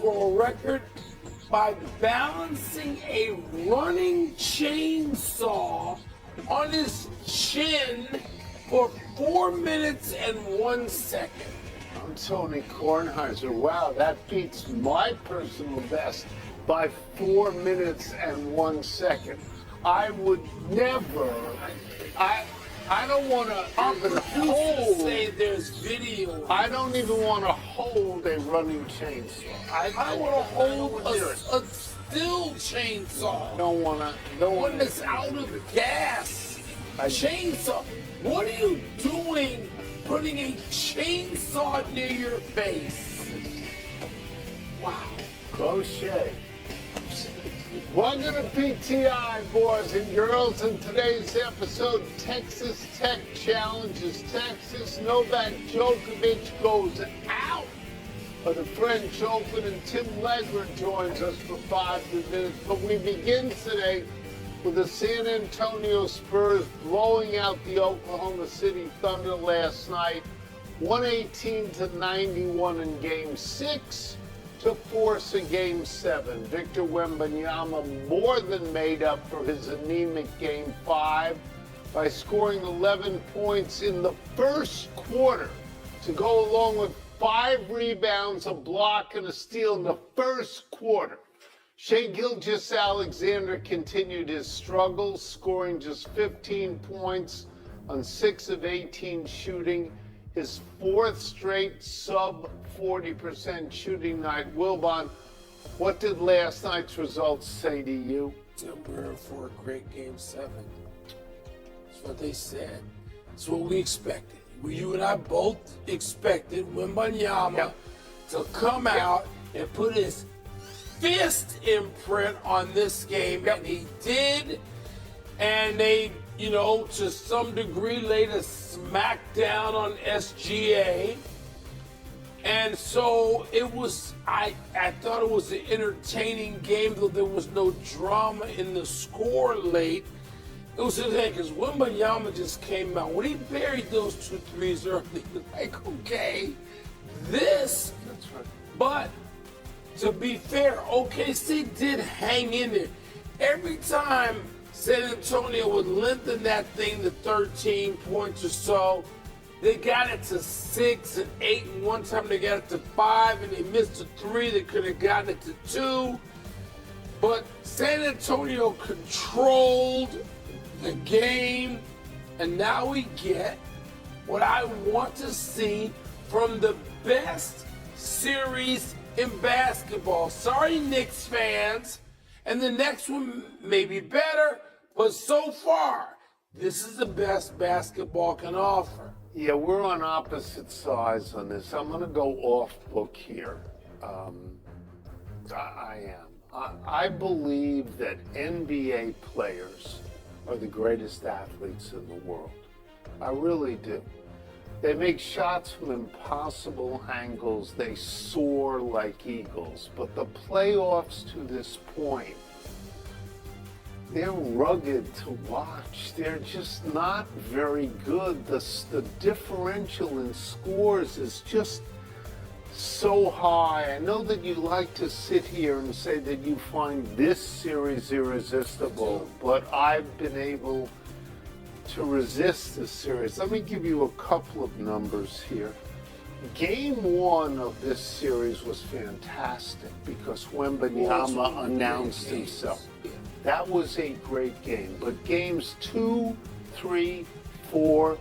world record by balancing a running chainsaw on his chin for 4 minutes and 1 second. I'm Tony Kornheiser. Wow, that beats my personal best by 4 minutes and 1 second. I would never. I don't want to even hold. Say there's video. I don't even want to hold a running chainsaw. I want to hold a still chainsaw. Don't want to. One that's out of gas. A chainsaw. What are you doing putting a chainsaw near your face? Wow. Crochet. Welcome to PTI, boys and girls. In today's episode, Texas Tech challenges Texas. Novak Djokovic goes out of the French Open, and Tim Legler joins us for 5 minutes. But we begin today with the San Antonio Spurs blowing out the Oklahoma City Thunder last night, 118-91 in Game 6. To force a Game 7. Victor Wembanyama more than made up for his anemic Game 5 by scoring 11 points in the first quarter to go along with 5 rebounds, a block, and a steal in the first quarter. Shai Gilgeous-Alexander continued his struggles, scoring just 15 points on 6 of 18 shooting, his 4th straight sub-40% shooting night. Wilbon, what did last night's results say to you? We're in for a great Game 7. That's what they said. That's what we expected. You and I both expected Wembanyama to come out and put his fist imprint on this game, and he did. And they, to some degree laid a smackdown on SGA. And so it was, I thought it was an entertaining game, though there was no drama in the score late. It was interesting because Wembanyama just came out. When he buried those 2 threes early, like, okay, this. That's right. But to be fair, OKC did hang in there. Every time San Antonio would lengthen that thing to 13 points or so, they got it to 6 and 8, and one time they got it to 5, and they missed a 3. They could have gotten it to 2. But San Antonio controlled the game, and now we get what I want to see from the best series in basketball. Sorry, Knicks fans. And the next one may be better, but so far, this is the best basketball can offer. Yeah, we're on opposite sides on this. I'm going to go off book here. I am. I believe that NBA players are the greatest athletes in the world. I really do. They make shots from impossible angles. They soar like eagles. But the playoffs to this point, they're rugged to watch. They're just not very good. The differential in scores is just so high. I know that you like to sit here and say that you find this series irresistible, but I've been able to resist this series. Let me give you a couple of numbers here. Game 1 of this series was fantastic because Wembanyama announced himself. That was a great game. But games 2, 3, 4,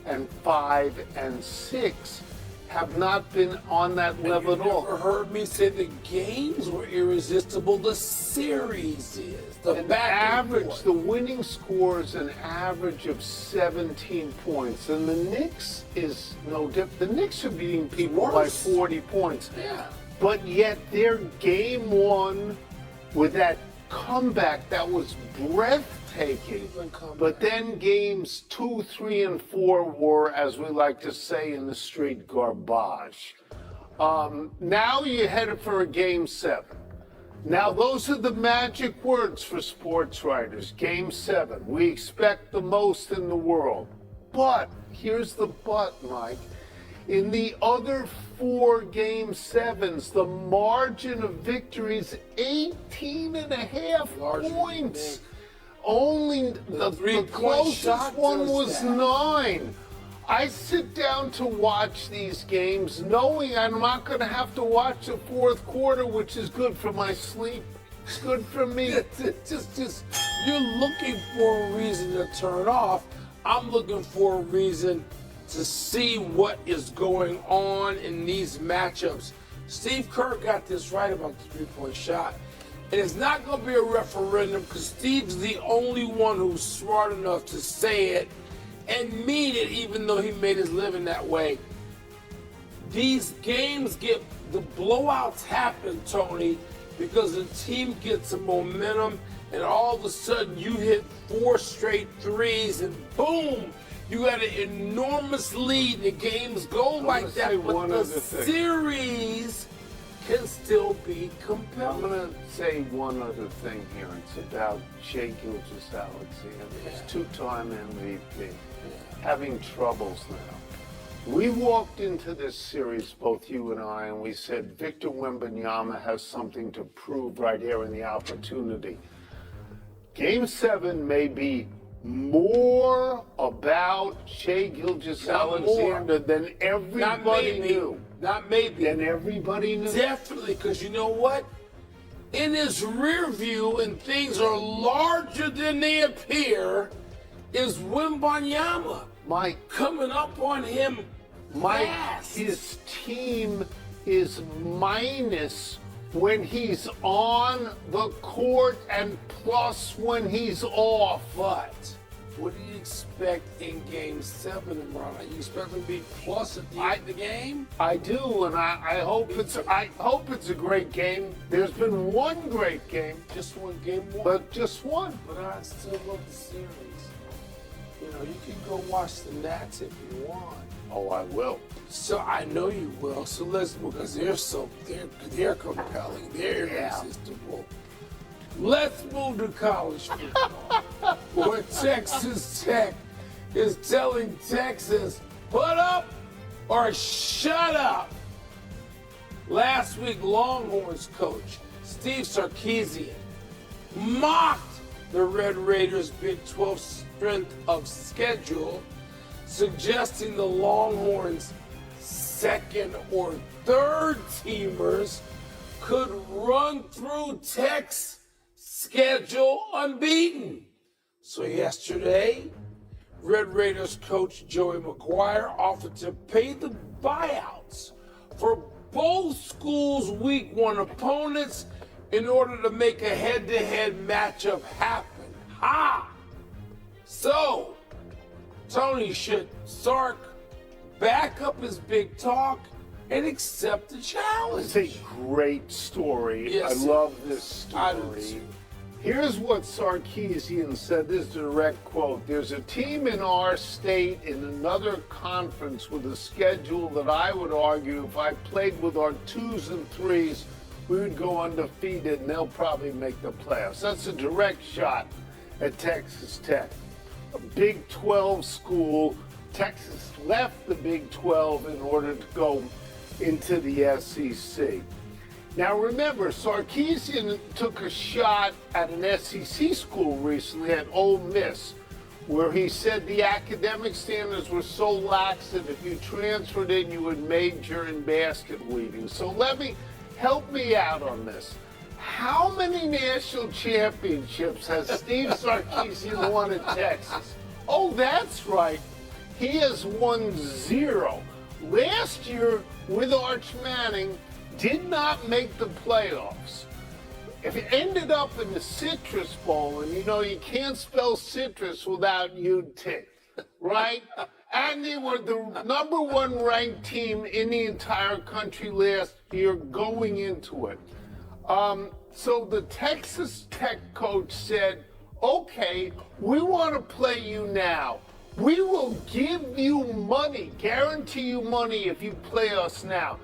and 5, and 6 have not been on that level at all. You never heard me say the games were irresistible. The series is. The winning score is an average of 17 points. And the Knicks is no different. The Knicks are beating people by 40 points. Yeah. But yet their game 1 with that comeback that was breathtaking. But then games 2, 3, and 4 were, as we like to say in the street, garbage. Now you're headed for a Game 7. Now those are the magic words for sports writers. Game 7. We expect the most in the world. But, here's the but, Mike. In the other 4 Game 7s, the margin of victory is 18.5 points. Only the closest one was 9. I sit down to watch these games knowing I'm not going to have to watch the fourth quarter, which is good for my sleep. It's good for me. Just you're looking for a reason to turn off. I'm looking for a reason to see what is going on in these matchups. Steve Kerr got this right about the three-point shot. And it's not going to be a referendum because Steve's the only one who's smart enough to say it and mean it, even though he made his living that way. These games the blowouts happen, Tony, because the team gets some momentum and all of a sudden you hit 4 straight threes and boom, you got an enormous lead. The games go like that, but the series can still be compelling. I'm going to say one other thing here. It's about Shai Gilgeous-Alexander, two-time MVP, having troubles now. We walked into this series, both you and I, and we said Victor Wembanyama has something to prove right here in the opportunity. Game 7 may be more about Shai Gilgeous-Alexander than everybody knew. Not maybe. Than everybody knew. Definitely, because you know what? In his rear view, and things are larger than they appear, is Wembanyama. Coming up on him fast. His team is minus when he's on the court and plus when he's off. But what do you expect in Game 7, Ron? You expect him to be plus at the end of the game? I do, and I hope it's a great game. There's been one great game. Just one game, but just one. But I still love the series. You know, you can go watch the Nats if you want. Oh, I will. So I know you will. So let's, because they're compelling. They're irresistible. Let's move to college football, where Texas Tech is telling Texas, put up or shut up. Last week, Longhorns coach Steve Sarkisian mocked the Red Raiders' Big 12 strength of schedule, suggesting the Longhorns' second or third teamers could run through Tech's schedule unbeaten. So yesterday, Red Raiders coach Joey McGuire offered to pay the buyouts for both schools' Week 1 opponents in order to make a head-to-head matchup happen. So, Tony, should Sark back up his big talk and accept the challenge? It's a great story. Yes, I love this story. I do too. Here's what Sarkisian said, this is a direct quote. There's a team in our state in another conference with a schedule that I would argue if I played with our 2s and 3s, we would go undefeated and they'll probably make the playoffs. That's a direct shot at Texas Tech. A Big 12 school. Texas left the Big 12 in order to go into the SEC. Now remember, Sarkisian took a shot at an SEC school recently at Ole Miss, where he said the academic standards were so lax that if you transferred in, you would major in basket weaving. So help me out on this. How many national championships has Steve Sarkisian won at Texas? Oh, that's right. He has won 0. Last year, with Arch Manning, did not make the playoffs. If it ended up in the Citrus Bowl, and you know you can't spell citrus without UT, right? And they were the #1 ranked team in the entire country last year going into it. So the Texas Tech coach said, okay, we want to play you now. We will give you money, guarantee you money if you play us now.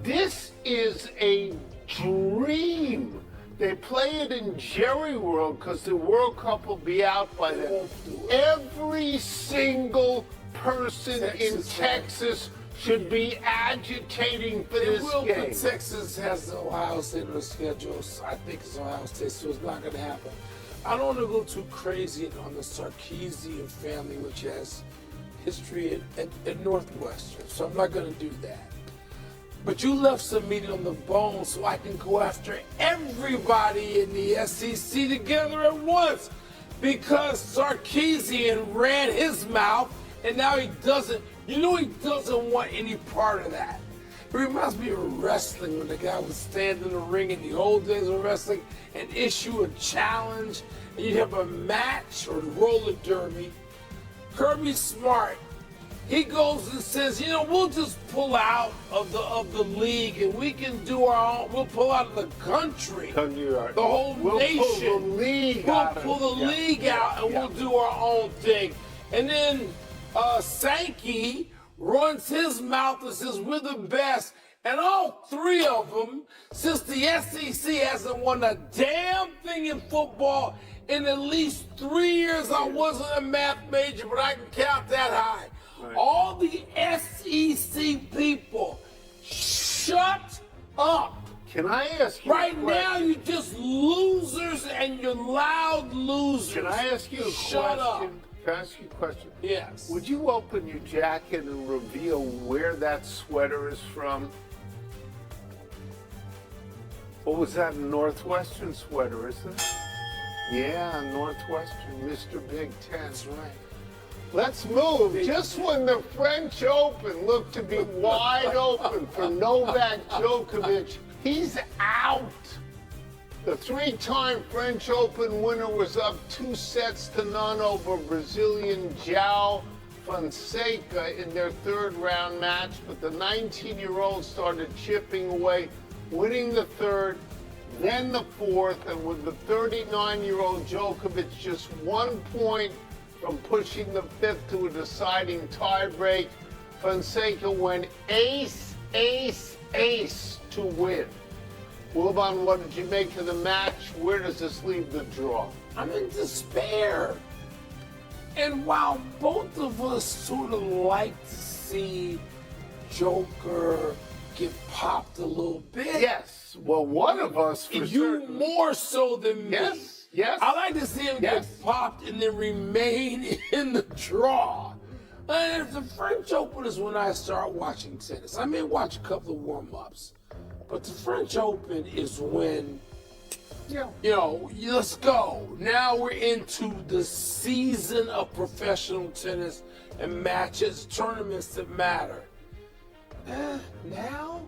This is a dream. They play it in Jerry World because the World Cup will be out by then. Every single person in Texas should be agitating for It this will, game. but Texas has Ohio State on the schedule. So I think it's Ohio State, so it's not going to happen. I don't want to go too crazy on the Sarkisian family, which has history at Northwestern, so I'm not going to do that. But you left some meat on the bone so I can go after everybody in the SEC together at once, because Sarkisian ran his mouth and now he doesn't. You know he doesn't want any part of that. It reminds me of wrestling when the guy would stand in the ring in the old days of wrestling and issue a challenge, and you'd have a match or roller derby. Kirby Smart, he goes and says, you know, we'll just pull out of the league and we can do our own. We'll pull out of the country, the whole nation. Pull the league we'll out. pull the league out and we'll do our own thing. And then Sankey runs his mouth and says, we're the best. And all three of them, since the SEC hasn't won a damn thing in football in at least 3 years, I wasn't a math major, but I can count that high. Right. All the SEC people, shut up. Can I ask you right now, you're just losers and you're loud losers. Can I ask you a Shut question? Up. Can I ask you a question? Yes. Would you open your jacket and reveal where that sweater is from? What was that, Northwestern sweater, isn't it? Yeah, Northwestern, Mr. Big Ten. That's right. Let's move. Just when the French Open looked to be wide open for Novak Djokovic, he's out. The three-time French Open winner was up 2-0 over Brazilian João Fonseca in their third-round match, but the 19-year-old started chipping away, winning the third, then the fourth, and with the 39-year-old Djokovic just 1 point from pushing the fifth to a deciding tiebreak, Fonseca went ace, ace, ace to win. Wilbon, what did you make of the match? Where does this leave the draw? I'm in despair. And while both of us sort of like to see Joker get popped a little bit. Yes. Well, one of us for you more so than me. Yes. Yes. I like to see him get popped and then remain in the draw. And the French Open is when I start watching tennis. I may watch a couple of warm-ups, but the French Open is when, you know, let's go. Now we're into the season of professional tennis and matches, tournaments that matter. Now,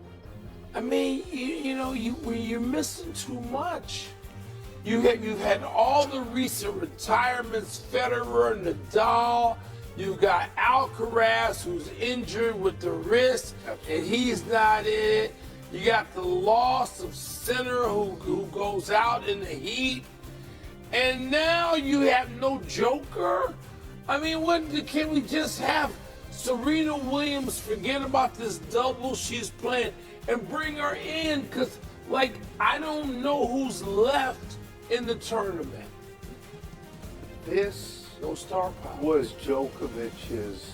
I mean, you're missing too much. You've had all the recent retirements, Federer, Nadal. You've got Alcaraz, who's injured with the wrist, and he's not in it. You got the loss of Sinner, who goes out in the heat. And now you have no Joker. I mean, can we just have Serena Williams forget about this double she's playing and bring her in? Because, I don't know who's left in the tournament. This no star power. Was Djokovic's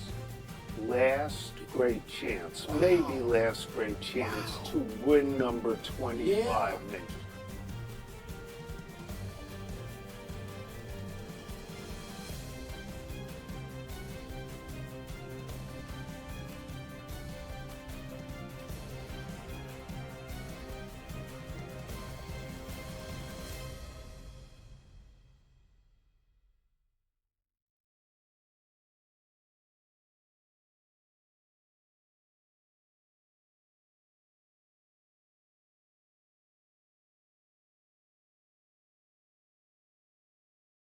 last great chance, maybe last great chance to win number 25 majors.